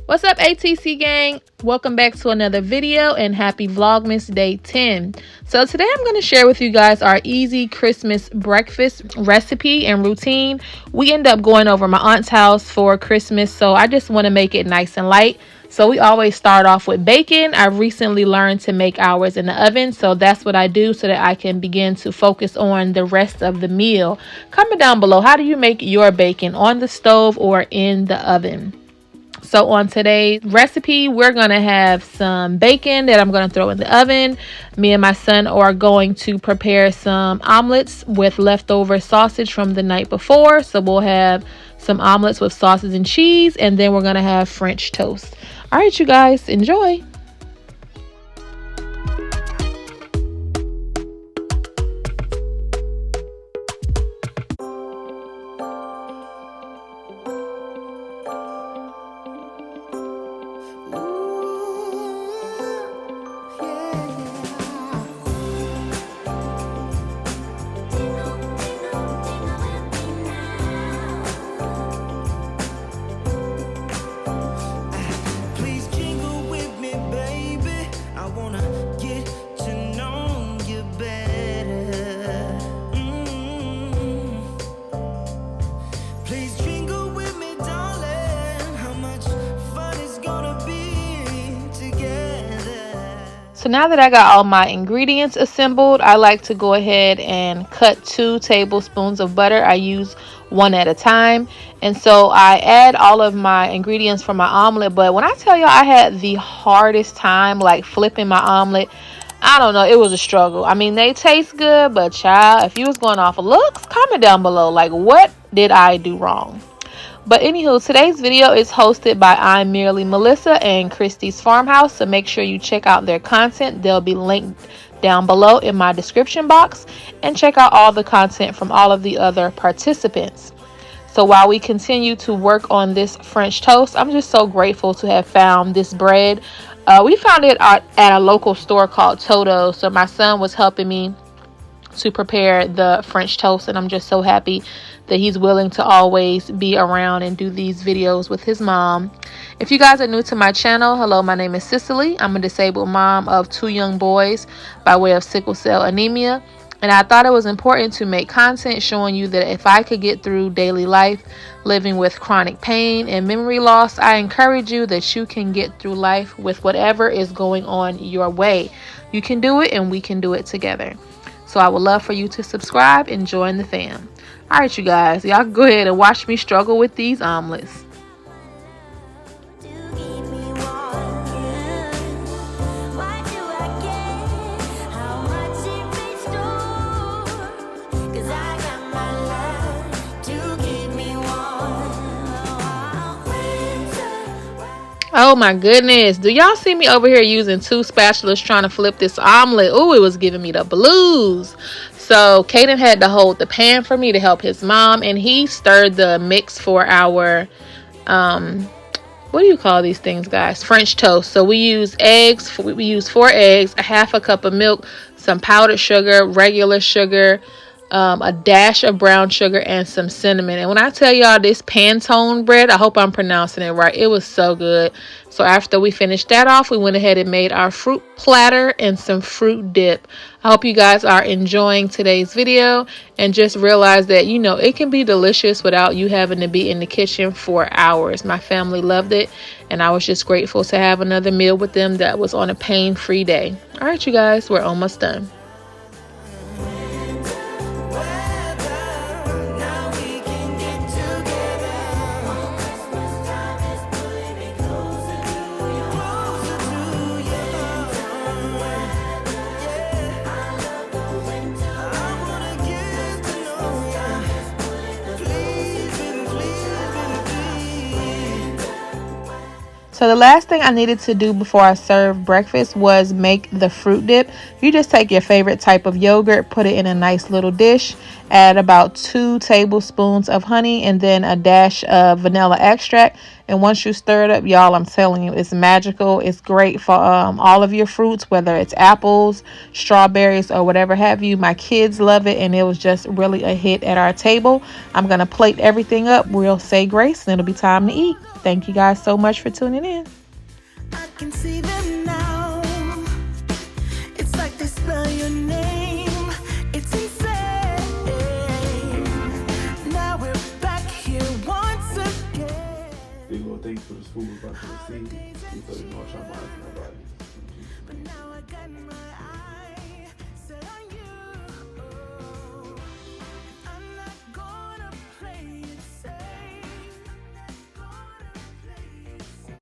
What's up, ATC gang? Welcome back to another video and happy Vlogmas Day 10. So today I'm going to share with you guys our easy Christmas breakfast recipe and routine. We end up going over my aunt's house for Christmas, so I just want to make it nice and light. So we always start off with bacon. I've recently learned to make ours in the oven, so that's what I do so that I can begin to focus on the rest of the meal. Comment down below, how do you make your bacon, on the stove or in the oven? So on today's recipe, we're going to have some bacon that I'm going to throw in the oven. Me and my son are going to prepare some omelets with leftover sausage from the night before. So we'll have some omelets with sausage and cheese, and then we're going to have French toast. All right, you guys, enjoy. So now that I got all my ingredients assembled, I like to go ahead and cut 2 tablespoons of butter. I use one at a time. And so I add all of my ingredients for my omelet. But when I tell y'all I had the hardest time like flipping my omelet, I don't know, it was a struggle. I mean, they taste good, but child, if you was going off of looks, comment down below. Like, what did I do wrong? But anywho, today's video is hosted by I'm Merely Melissa and Christy's Farmhouse, so make sure you check out their content. They'll be linked down below in my description box, and check out all the content from all of the other participants. So while we continue to work on this French toast, I'm just so grateful to have found this bread. We found it at a local store called Toto, so my son was helping me to prepare the French toast, and I'm just so happy that he's willing to always be around and do these videos with his mom. If you guys are new to my channel, hello, my name is Cicely. I'm a disabled mom of 2 young boys by way of sickle cell anemia, and I thought it was important to make content showing you that if I could get through daily life living with chronic pain and memory loss, I encourage you that you can get through life with whatever is going on your way. You can do it, and we can do it together. So I would love for you to subscribe and join the fam. All right, you guys, y'all go ahead and watch me struggle with these omelets. Oh my goodness, do y'all see me over here using 2 spatulas trying to flip this omelet? Oh, it was giving me the blues. So Caden had to hold the pan for me to help his mom, and he stirred the mix for our what do you call these things, guys? French toast. So we use eggs. We use 4 eggs, a half a cup of milk, some powdered sugar, regular sugar, a dash of brown sugar, and some cinnamon. And when I tell y'all this Pantone bread, I hope I'm pronouncing it right, it was so good. So after we finished that off, we went ahead and made our fruit platter and some fruit dip. I hope you guys are enjoying today's video, and just realize that, you know, it can be delicious without you having to be in the kitchen for hours. My family loved it, and I was just grateful to have another meal with them that was on a pain-free day. All right, you guys, we're almost done. So the last thing I needed to do before I served breakfast was make the fruit dip. You just take your favorite type of yogurt, put it in a nice little dish, add about 2 tablespoons of honey, and then a dash of vanilla extract. And once you stir it up, y'all, I'm telling you, it's magical. It's great for all of your fruits, whether it's apples, strawberries, or whatever have you. My kids love it, and it was just really a hit at our table. I'm going to plate everything up. We'll say grace, and it'll be time to eat. Thank you guys so much for tuning in. I can see them now. It's like they spell your name. It's insane. Now we're back here once again. Big Lord, thank you for this food we're about to receive. We pray to know our minds and our bodies. But now I got my